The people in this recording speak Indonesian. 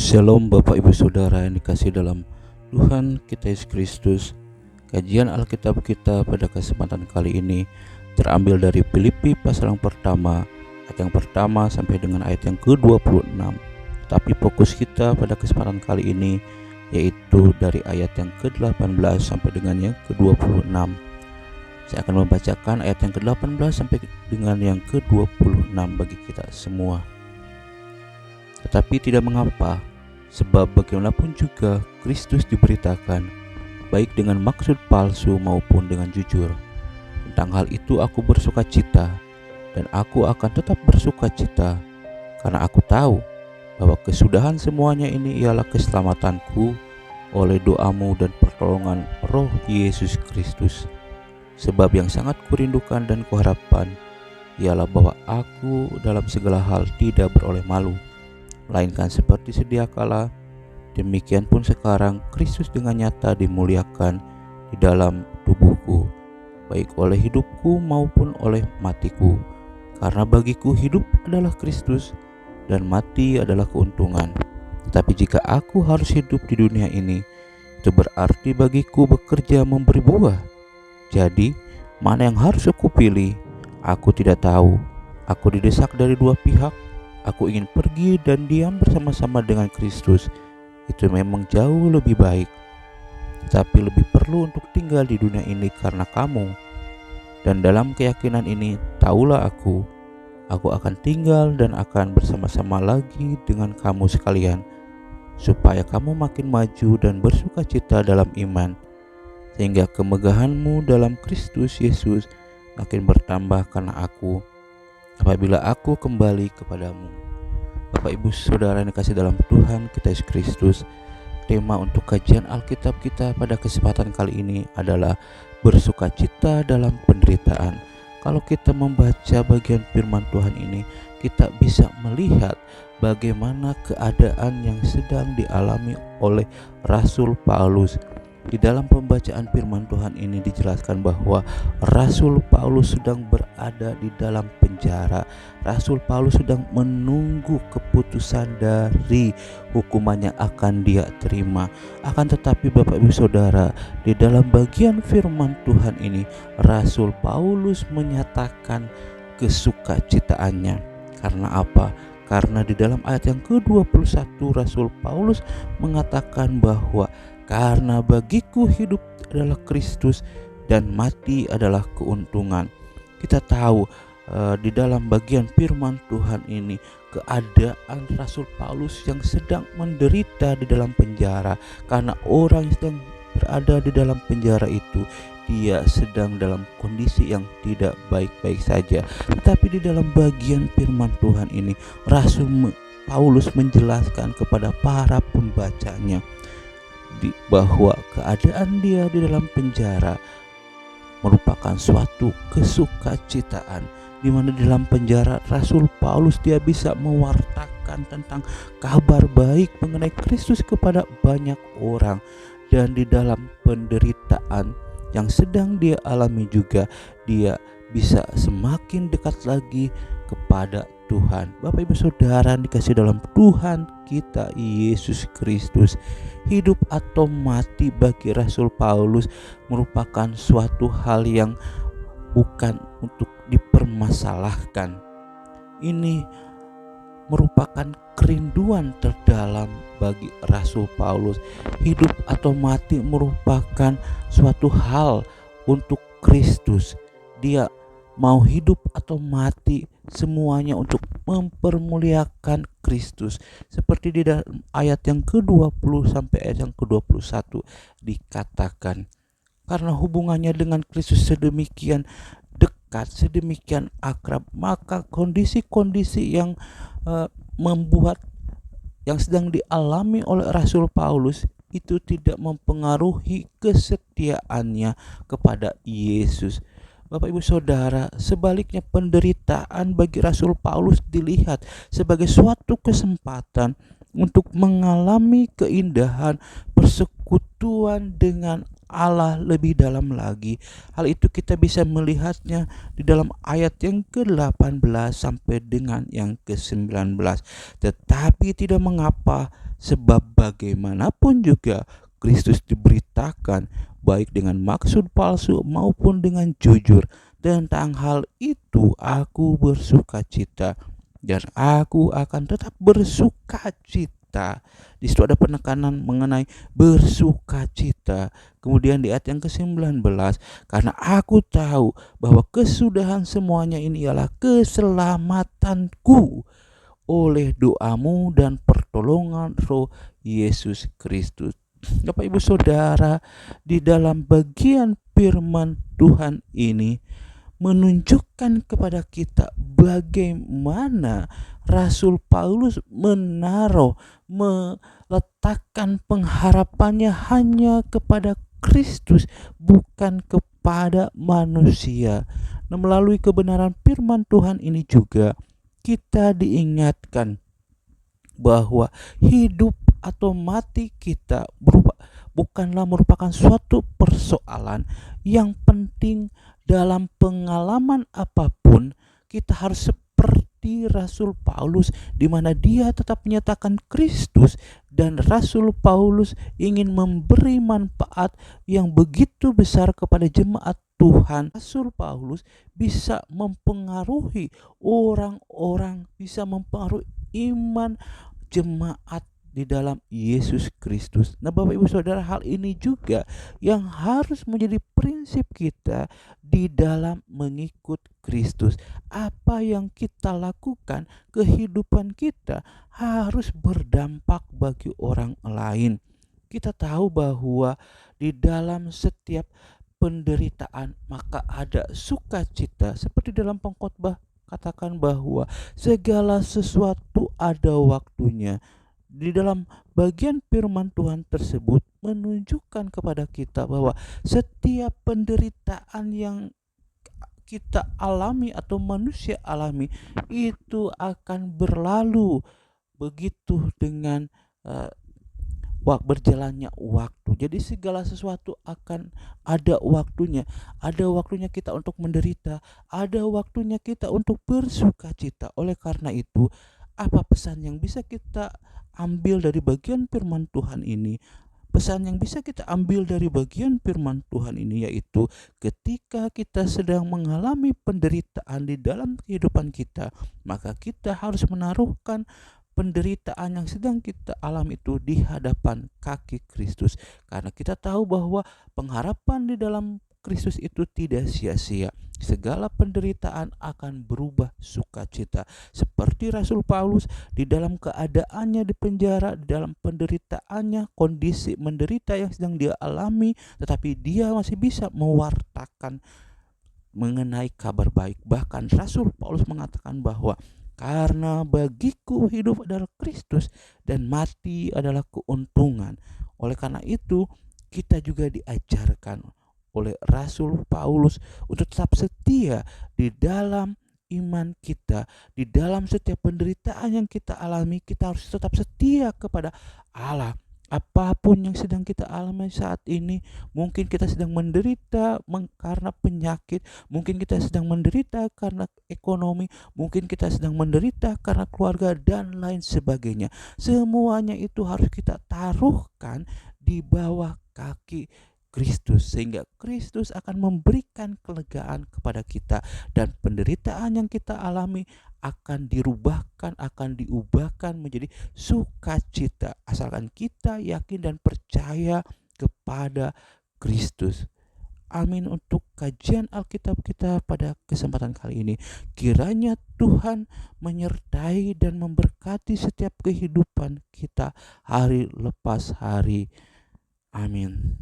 Shalom Bapak Ibu Saudara yang dikasihi dalam Tuhan kita Yesus Kristus. Kajian Alkitab kita pada kesempatan kali ini terambil dari Filipi pasal yang pertama, ayat yang pertama sampai dengan ayat yang ke-26. Tapi fokus kita pada kesempatan kali ini yaitu dari ayat yang ke-18 sampai dengan yang ke-26. Saya akan membacakan ayat yang ke-18 sampai dengan yang ke-26 bagi kita semua. Tetapi tidak mengapa, sebab bagaimanapun juga Kristus diberitakan, baik dengan maksud palsu maupun dengan jujur. Tentang hal itu aku bersuka cita, dan aku akan tetap bersuka cita, karena aku tahu bahwa kesudahan semuanya ini ialah keselamatanku oleh doamu dan pertolongan Roh Yesus Kristus. Sebab yang sangat kurindukan dan kuharapkan ialah bahwa aku dalam segala hal tidak beroleh malu, melainkan seperti sedia kala, demikian pun sekarang Kristus dengan nyata dimuliakan di dalam tubuhku, baik oleh hidupku maupun oleh matiku. Karena bagiku hidup adalah Kristus dan mati adalah keuntungan. Tetapi jika aku harus hidup di dunia ini, itu berarti bagiku bekerja memberi buah. Jadi, mana yang harus aku pilih? Aku tidak tahu. Aku didesak dari dua pihak. Aku ingin pergi dan diam bersama-sama dengan Kristus. Itu memang jauh lebih baik. Tetapi lebih perlu untuk tinggal di dunia ini karena kamu. Dan dalam keyakinan ini, taulah aku akan tinggal dan akan bersama-sama lagi dengan kamu sekalian, supaya kamu makin maju dan bersuka cita dalam iman, sehingga kemegahanmu dalam Kristus Yesus makin bertambah karena aku, apabila aku kembali kepadamu. Bapak Ibu Saudara yang dikasihi dalam Tuhan kita Yesus Kristus, tema untuk kajian Alkitab kita pada kesempatan kali ini adalah bersukacita dalam penderitaan. Kalau kita membaca bagian firman Tuhan ini, kita bisa melihat bagaimana keadaan yang sedang dialami oleh Rasul Paulus. Di dalam pembacaan firman Tuhan ini dijelaskan bahwa Rasul Paulus sedang berada di dalam penjara. Rasul Paulus sedang menunggu keputusan dari hukuman yang akan dia terima. Akan tetapi Bapak Ibu Saudara, di dalam bagian firman Tuhan ini Rasul Paulus menyatakan kesukacitaannya. Karena apa? Karena di dalam ayat yang ke-21 Rasul Paulus mengatakan bahwa karena bagiku hidup adalah Kristus dan mati adalah keuntungan. Kita tahu di dalam bagian firman Tuhan ini keadaan Rasul Paulus yang sedang menderita di dalam penjara. Karena orang yang sedang berada di dalam penjara itu, dia sedang dalam kondisi yang tidak baik-baik saja. Tetapi di dalam bagian firman Tuhan ini Rasul Paulus menjelaskan kepada para pembacanya bahwa keadaan dia di dalam penjara merupakan suatu kesukacitaan, di mana di dalam penjara Rasul Paulus dia bisa mewartakan tentang kabar baik mengenai Kristus kepada banyak orang. Dan di dalam penderitaan yang sedang dia alami juga, dia bisa semakin dekat lagi kepada Tuhan. Bapak Ibu Saudara dikasih dalam Tuhan kita Yesus Kristus, hidup atau mati bagi Rasul Paulus merupakan suatu hal yang bukan untuk dipermasalahkan. Ini merupakan kerinduan terdalam bagi Rasul Paulus. Hidup atau mati merupakan suatu hal untuk Kristus. Dia mau hidup atau mati, semuanya untuk mempermuliakan Kristus. Seperti di dalam ayat yang ke-20 sampai ayat yang ke-21 dikatakan, karena hubungannya dengan Kristus sedemikian dekat, sedemikian akrab, maka kondisi-kondisi yang membuat yang sedang dialami oleh Rasul Paulus itu tidak mempengaruhi kesetiaannya kepada Yesus. Bapak Ibu Saudara, sebaliknya penderitaan bagi Rasul Paulus dilihat sebagai suatu kesempatan untuk mengalami keindahan persekutuan dengan Allah lebih dalam lagi. Hal itu kita bisa melihatnya di dalam ayat yang ke-18 sampai dengan yang ke-19. Tetapi tidak mengapa, Sebab bagaimanapun juga Kristus diberitakan baik dengan maksud palsu maupun dengan jujur. Tentang hal itu aku bersuka cita dan aku akan tetap bersuka cita. Di situ ada penekanan mengenai bersuka cita. Kemudian di ayat yang ke-19, karena aku tahu bahwa kesudahan semuanya ini ialah keselamatanku oleh doamu dan pertolongan Roh Yesus Kristus. Bapak Ibu Saudara, di dalam bagian firman Tuhan ini menunjukkan kepada kita bagaimana Rasul Paulus meletakkan pengharapannya hanya kepada Kristus, bukan kepada manusia. Nah, melalui kebenaran firman Tuhan ini juga kita diingatkan bahwa hidup atau mati kita bukanlah merupakan suatu persoalan. Yang penting dalam pengalaman apapun kita harus seperti Rasul Paulus, di mana dia tetap menyatakan Kristus, dan Rasul Paulus ingin memberi manfaat yang begitu besar kepada jemaat Tuhan. Rasul Paulus bisa mempengaruhi orang-orang, bisa mempengaruhi iman jemaat di dalam Yesus Kristus. Nah, Bapak Ibu Saudara, hal ini juga yang harus menjadi prinsip kita di dalam mengikut Kristus. Apa yang kita lakukan, kehidupan kita harus berdampak bagi orang lain. Kita tahu bahwa di dalam setiap penderitaan maka ada sukacita. Seperti dalam pengkhotbah katakan bahwa segala sesuatu ada waktunya. Di dalam bagian firman Tuhan tersebut menunjukkan kepada kita bahwa setiap penderitaan yang kita alami atau manusia alami itu akan berlalu begitu dengan berjalannya waktu. Jadi segala sesuatu akan ada waktunya. Ada waktunya kita untuk menderita, ada waktunya kita untuk bersuka cita. Oleh karena itu, apa pesan yang bisa kita ambil dari bagian firman Tuhan ini? Pesan yang bisa kita ambil dari bagian firman Tuhan ini yaitu ketika kita sedang mengalami penderitaan di dalam kehidupan kita, maka kita harus menaruhkan penderitaan yang sedang kita alami itu di hadapan kaki Kristus, karena kita tahu bahwa pengharapan di dalam Kristus itu tidak sia-sia. Segala penderitaan akan berubah sukacita. Seperti Rasul Paulus di dalam keadaannya di penjara, di dalam penderitaannya, kondisi menderita yang sedang dia alami, tetapi dia masih bisa mewartakan mengenai kabar baik. Bahkan Rasul Paulus mengatakan bahwa karena bagiku hidup adalah Kristus dan mati adalah keuntungan. Oleh karena itu kita juga diajarkan oleh Rasul Paulus untuk tetap setia di dalam iman kita. Di dalam setiap penderitaan yang kita alami, kita harus tetap setia kepada Allah. Apapun yang sedang kita alami saat ini, mungkin kita sedang menderita karena penyakit, mungkin kita sedang menderita karena ekonomi, mungkin kita sedang menderita karena keluarga dan lain sebagainya. Semuanya itu harus kita taruhkan di bawah kaki Kristus, sehingga Kristus akan memberikan kelegaan kepada kita, dan penderitaan yang kita alami akan diubahkan menjadi sukacita, asalkan kita yakin dan percaya kepada Kristus. Amin. Untuk kajian Alkitab kita pada kesempatan kali ini, kiranya Tuhan menyertai dan memberkati setiap kehidupan kita hari lepas hari. Amin.